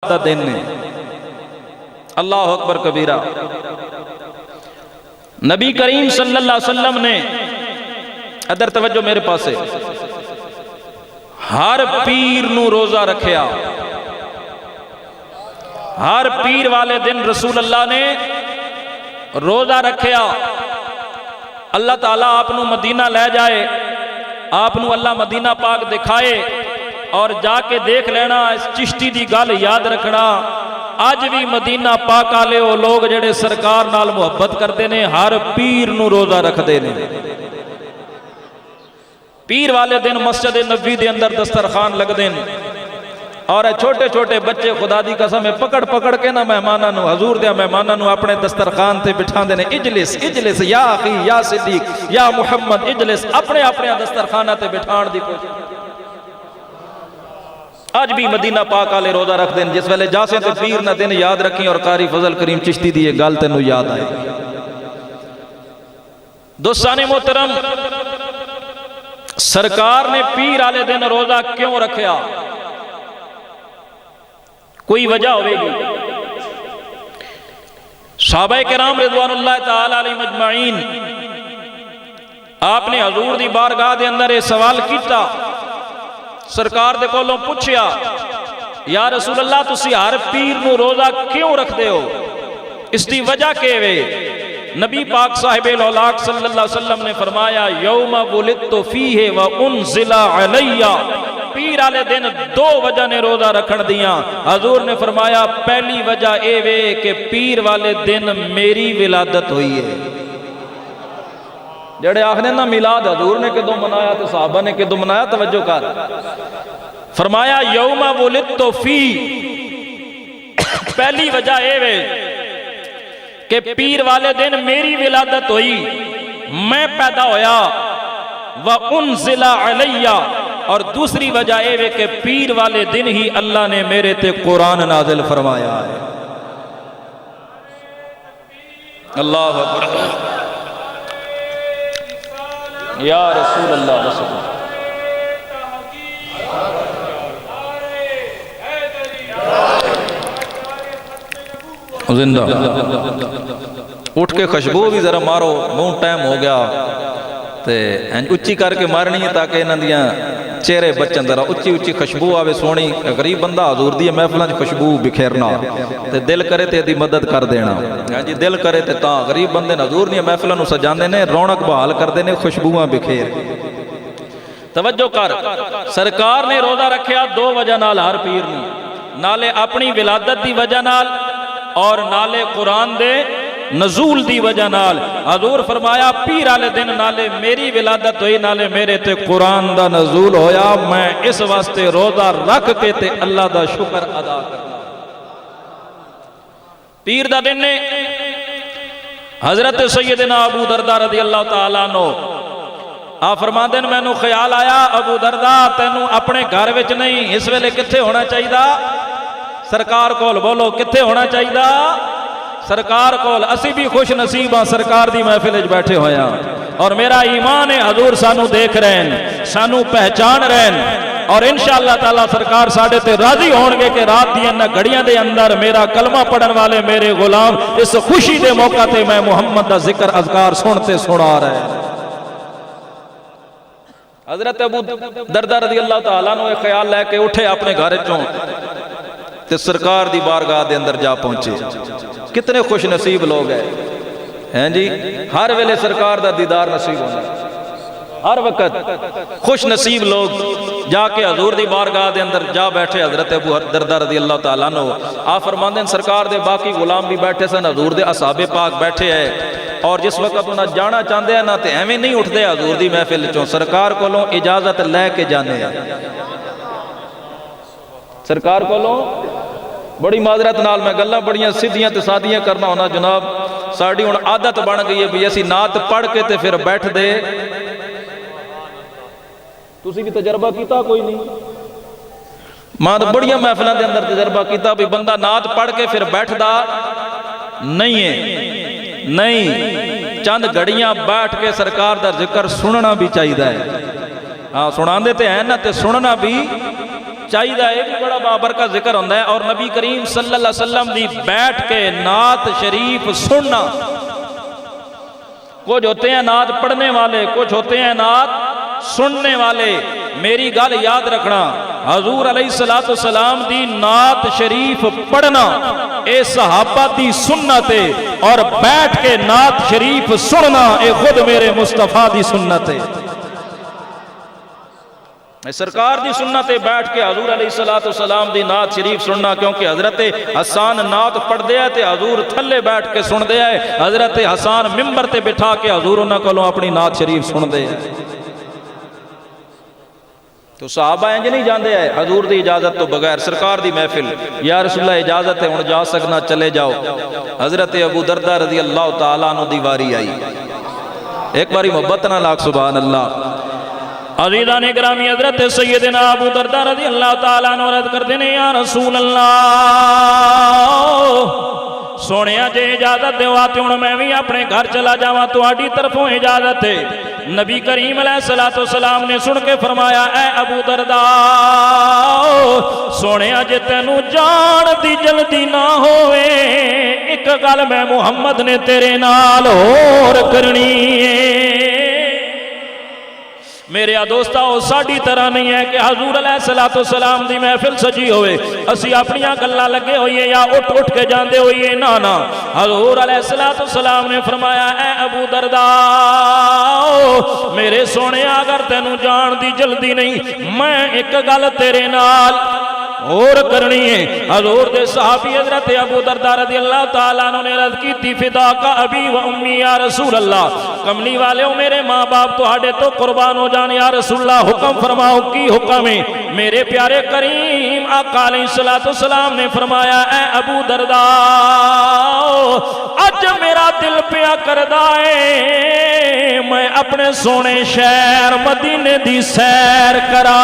का दिन ने। अल्लाह अकबर कबीरा। नबी करीम सल्लल्लाहु अलैहि वसल्लम ने, अदर तवज्जो मेरे पास है, हर पीर नू रोजा रखिया। हर पीर वाले दिन रसूल अल्लाह ने रोजा रखिया। अल्लाह ताला आपनू मदीना ले जाए, आपनू अल्लाह मदीना पाक दिखाए और जाके देख लेना। इस चिश्ती दी गल याद रखना, अज भी मदीना पाक वाले वो लोग जेड़े सरकार नाल मुहब्बत करते ने, हर पीर नू रोजा रखते ने। पीर वाले दिन मस्जिद नबी दे अंदर दस्तरखान लगते हैं और छोटे छोटे बच्चे खुदा दी कसम है पकड़ पकड़ के ना मेहमानां नू, हजूर दे मेहमानां नू अपने दस्तरखान ते बिठांदे ने। इजलिस इजलिस या अखी या सिद्दीक या मुहम्मद इजलिस, अपने अपने दस्तरखाना ते बिठाण दी कोशिश। आज भी मदीना पाक वाले रोजा रखते हैं। जिस वेले जासे तो पीर ना दिन याद रखी और कारी फजल करीम चिश्ती दी गल तेनू याद आए। दोस्ताने मोहतरम, सरकार ने पीर वाले दिन रोजा क्यों रखा? कोई वजह होगी। सहाबाए किराम रिज़वानुल्लाह ताला अलैहिम अजमाइन आपने हजूर दी बारगाह दे अंदर ये सवाल किया, सरकार दे कोलों पूछया, या रसूल अल्लाह तुसी हर पीर नू रोजा क्यों रखते हो? इसकी वजह के वे? नबी पाक साहिबे लौलाक सल्लल्लाहु अलैहि वसल्लम ने फरमाया, यौमा वुलिदतु फीहि व उनज़िला अलैया। पीर वाले दिन दो वजह ने रोजा रखन दिया। हजूर ने फरमाया, पहली वजह ए वे कि पीर वाले दिन मेरी विलादत हुई है। जेड़े आखने ना मिलाद हजूर ने किदों मनाया तो सहाबा ने किदों मनाया, तवज्जो कर। फरमाया यौमा वुलिदतु फी, पहली वजह ए वे कि पीर वाले दिन मेरी विलादत हुई, मैं पैदा होया। व उनज़िला अलैया, और दूसरी वजह ए वे कि पीर वाले दिन ही अल्लाह ने मेरे ते कुरान नाज़िल फरमाया है। अल्लाह अकबर या रसूल अल्लाह रसूल। जिंदा उठ के खुशबू भी जरा मारो, बहुत टाइम हो गया ते उच्ची करके मारनी है ताकि इन्हां दियां चेहरे बचन। जरा उच्ची उच्ची खुशबू आवे सोहनी। गरीब बंदा हजूर दी महफिलों च खुशबू बिखेरना ते दिल करे ते इहदी मदद कर देना। हां जी, दिल करे ते तां गरीब बंदे हजूर दी महफिलों नूं सजांदे ने, रौनक बहाल करते हैं खुशबूआं बिखेर। तवज्जो कर, सरकार ने रोजा रखिया दो वजह नाल हर पीर नूं, नाले अपनी विलादत दी वजह नाल और नाले कुरान दे नजूल दी वजह नाल। हजूर फरमाया पीर वाले दिन नाले मेरी विलादत हुई, नाले मेरे ते कुरान दा नजूल होया। मैं इस वास्ते रोजा रख के ते अल्लाह दा शुक्र अदा करना। पीर दा दिन ने हजरत सैयदना अबू दरदा रज़ी अल्लाह तआला अन्हु आ फरमांदे ने, मैनू ख्याल आया अबू दरदा तैनू अपने घर विच नहीं, इस वेले कित्थे होना चाहिए? सरकार कोल। बोलो कित्थे होना चाहिए? सरकार कोल। असी भी खुश नसीब हाँ सरकार दी महफिल च बैठे होए हां और मेरा ईमान है हजूर सानू देख रहे हैं, सानू पहचान रहे हैं और इंशाअल्लाह ताला सरकार साडे ते राजी होणगे कि रात दी इन्हां घड़ियां दे अंदर मेरा कलमा पढ़न वाले मेरे गुलाम इस खुशी दे मौका ते मैं मुहम्मद दा जिक्र अज़कार सुनते सुना रहे हैं। हजरत अबू दरदा रज़ी अल्लाह तआला अन्हु ख्याल लेके उठे अपने घर चों ते सरकार दी बारगाह दे अंदर जा पहुंचे। कितने खुश नसीब लोग हैं जी, हर वेले सरकार दा दीदार नसीब होना, हर वक्त खुश नसीब लोग जाके हजूर दी बारगाह दे अंदर जा बैठे। हजरत अबू दरदा रज़ी अल्लाह तआला अन्हु आ फरमांदे सरकार दे बाकी गुलाम भी बैठे सन, हजूर दे असहाबे पाक बैठे है और जिस वक्त उन्हें जाना चाहते हैं ना तो एवें नहीं उठते हजूर दी महफिल चों, सरकार कोलों इजाजत लैके जाने। सरकार कोलों बड़ी माजरत नाल मैं गल्लां बड़ियां सीधियां ते सादियां करना होना जनाब, साड़ी हुण आदत बन गई है भी असी नात पढ़ के ते फिर बैठ दे। तुसी भी तजर्बा कीता कोई नहीं? मां तो बड़ियां महफिलों के अंदर तजर्बा किया भी बंदा नात पढ़ के फिर बैठदा नहीं है। नहीं, चंद घड़ियां बैठ के सरकार का जिक्र सुनना भी चाहिए है। हाँ, सुनाते तो है ना, तो सुनना भी चाहिए ये भी बड़ा बाबरकत जिक्र होता है। और नबी करीम सल्लल्लाहु अलैहि वसल्लम दी बैठ के नात शरीफ सुनना। कुछ होते हैं नात पढ़ने वाले, कुछ होते हैं नात सुनने वाले। मेरी गल याद रखना, हजूर अलैहिस्सलातु वस्सलाम दी नात शरीफ पढ़ना ए सहाबा दी सुन्नत है, और बैठ के नात शरीफ सुनना ए खुद मेरे मुस्तफा दी सुन्नत है। सरकार दी सुन्नत है बैठ के हजूर अलैहिस्सलातु वस्सलाम दी नात शरीफ सुनना, क्योंकि हजरत हसन नात पढ़ते हैं तो हजूर थले बैठ के सुनते हैं। हजरत हसन मिंबर ते बिठा के हजूर उन्होंने कोलों अपनी नात शरीफ सुनते हैं। तो सहाबा इंज नहीं जाते है हजूर की इजाजत तो बगैर। सरकार की महफिल, या रसूलल्लाह इजाजत है हुण जा सकना चले जाओ। हजरत अबू दरदा रज़ी अल्लाह तआला अन्हु दी वारी आई। एक बारी मोहब्बत ना लाख सुभान अल्लाह। अज़ीज़ा ने गिरामी हजरत सैयदना अबू दरदा रज़ी अल्लाह तआला अन्हु अर्ज़ करते ने, या रसूल अल्लाह सोने जे इजाजत दो तो हुण मैं भी अपने घर चला जावां, तुहाडी तरफों इजाजत है। नबी करीम अलैहिस्सलातु वस्सलाम ने सुन के फरमाया, ऐ अबू दरदा सोने जे तेनू जान दी जल्दी ना होवे, एक गल मैं मुहम्मद ने तेरे नाल होर करनी है। मेरे दोस्ता साड़ी तरह नहीं है कि हजूर अलैहिस्सलातु वस्सलाम दी महफिल सजी होवे असी अपनियां गल्लां लगे होइए या उठ उठ के जांदे होइए। ना ना, हजूर अलैहिस्सलातु वस्सलाम ने फरमाया, ऐ अबू दरदा मेरे सोने अगर तेनू जान दी जल्दी नहीं, मैं एक गल तेरे नाल और करनी है। हजूर दे सहाबी हजरत अबू दरदा रज़ी अल्लाह तआला अन्हु ने अर्ज़ की, फिदा का अबी व उम्मी या रसूल अल्लाह, कमली वाले हो मेरे माँ बाप तुहाडे तो कुर्बान हो जाने या रसूल अल्लाह, हुक्म फरमाओ की हुक्म है। मेरे प्यारे करीम आका अलैहिस्सलातु वस्सलाम ने फरमाया, ऐ अबू दरदा अज मेरा दिल पिया करदा है मैं अपने सोने शहर मदीने दी सैर करा।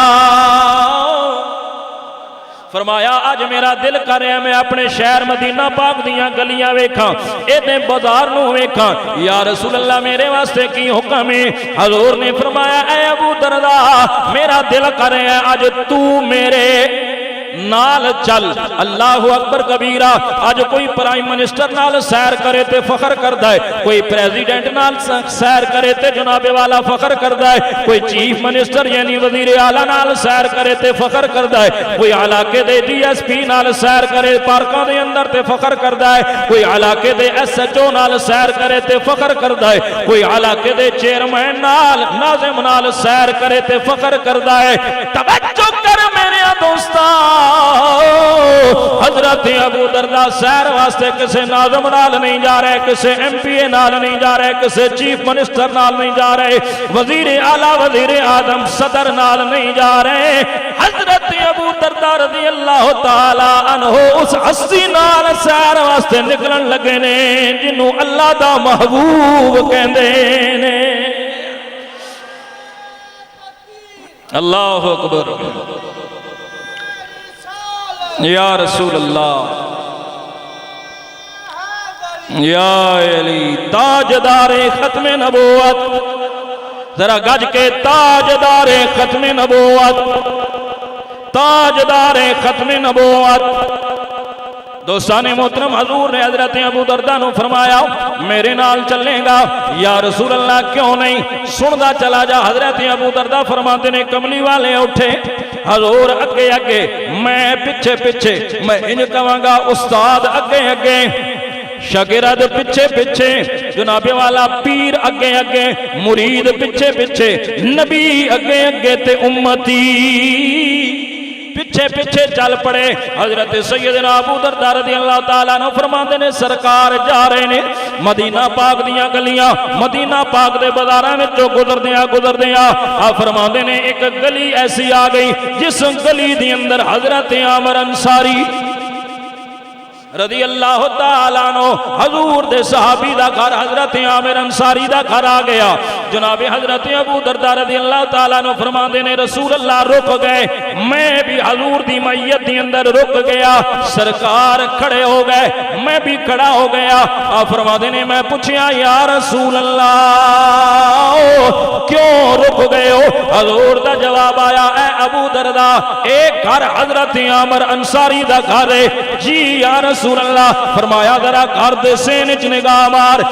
फरमाया अज मेरा दिल कर रहा मैं अपने शहर मदीना पाक दियां गलियां वेखां, इहदे बाजार नूं वेखां। या रसूल अल्लाह मेरे वास्ते की हुक्म है? हजूर ने फरमाया, ऐ अबू दरदा मेरा दिल कर रहा है अज तू मेरे नाल चल। अल्लाह अकबर कबीरा। अज कोई प्राइम मिनिस्टर नाल सैर करे ते फखर करता है, कोई प्रेसिडेंट नाल सैर करे ते जनाबे वाला फखर करता है, कोई चीफ मिनिस्टर यानी वजीर आला नाल सैर करे ते फखर करता है, कोई इलाके दे DSP नाल सैर करे पार्कों के अंदर ते फखर करता है, कोई इलाके दे SHO नाल सैर करे ते फखर करता है, कोई इलाके दे चेयरमैन नाल नाज़िम नाल सैर करे ते फखर करता है। तवज्जो कर मेरे दोस्ता, हजरत अबू दरदा सैर वास्ते किसी नाज़िम नाल नहीं जा रहे, किसी MPA नाल नहीं जा रहे, किसी चीफ मिनिस्टर नाल नहीं जा रहे, वजीर आला वजीर आजम सदर नाल नहीं जा रहे। हजरत अबू दरदा रज़ी अल्लाह तआला अन्हु उस हस्ती नाल सैर वास्ते निकलन लगे ने जिन्हों अल्लाह दा महबूब कहंदे ने। अल्लाहु अकबर। या रसूल अल्लाह, या अली ताजदारे खत्मे नबूवत, जरा गज के ताजदारे खत्मे नबूवत, ताजदारे खत्मे नबूवत। दोस्ताने मोहतरम हजूर ने हजरत अबू दरदा ने फरमाया मेरे नाल चलेगा? या रसूल अल्लाह क्यों नहीं, सुनदा चला जा। हजरत अबू दरदा फरमाते ने कमली वाले उठे, हजूर अगे अगे मैं पिछे पिछे, मैं इंज कहांगा उस्ताद अगे अगे, शागिर्द पिछे पिछे, जनाबे वाला पीर अगे अगे, मुरीद पिछे पिछे, नबी अगे अगे ते उम्मती पिछे पिछे चल पड़े। हजरत सैयदना अबू दरदा रज़ियल्लाहु ताला अन्हु फरमाते ने सरकार जा रहे ने मदीना पाक दियां गलियां, मदीना पाक दे बाजारां विचों गुजरदियां आ फरमाते ने एक गली ऐसी आ गई जिस गली दे अंदर हजरत आमर अंसारी रज़ी अल्लाह तआला अन्हु हजूर दे सहाबी दा घर हजरत आमिर अंसारी दा घर आ गया। जनाब हजरत अबू दरदा रज़ी अल्लाह तआला अन्हु फरमाते ने रसूल अल्लाह रुक गए, मैं भी हजूर दी मैयत के अंदर रुक गया। सरकार खड़े हो गए, मैं भी खड़ा हो गया। आप फरमाते ने मैं पूछया या रसूल अल्लाह क्यों रुक गए हो? हजूर दा जवाब आया ए अबू दरदा एक घर हजरत आमिर अंसारी दा घर है। जी या रसूल अल्लाह। फरमाया जरा घर दे सेने च निगाह मार।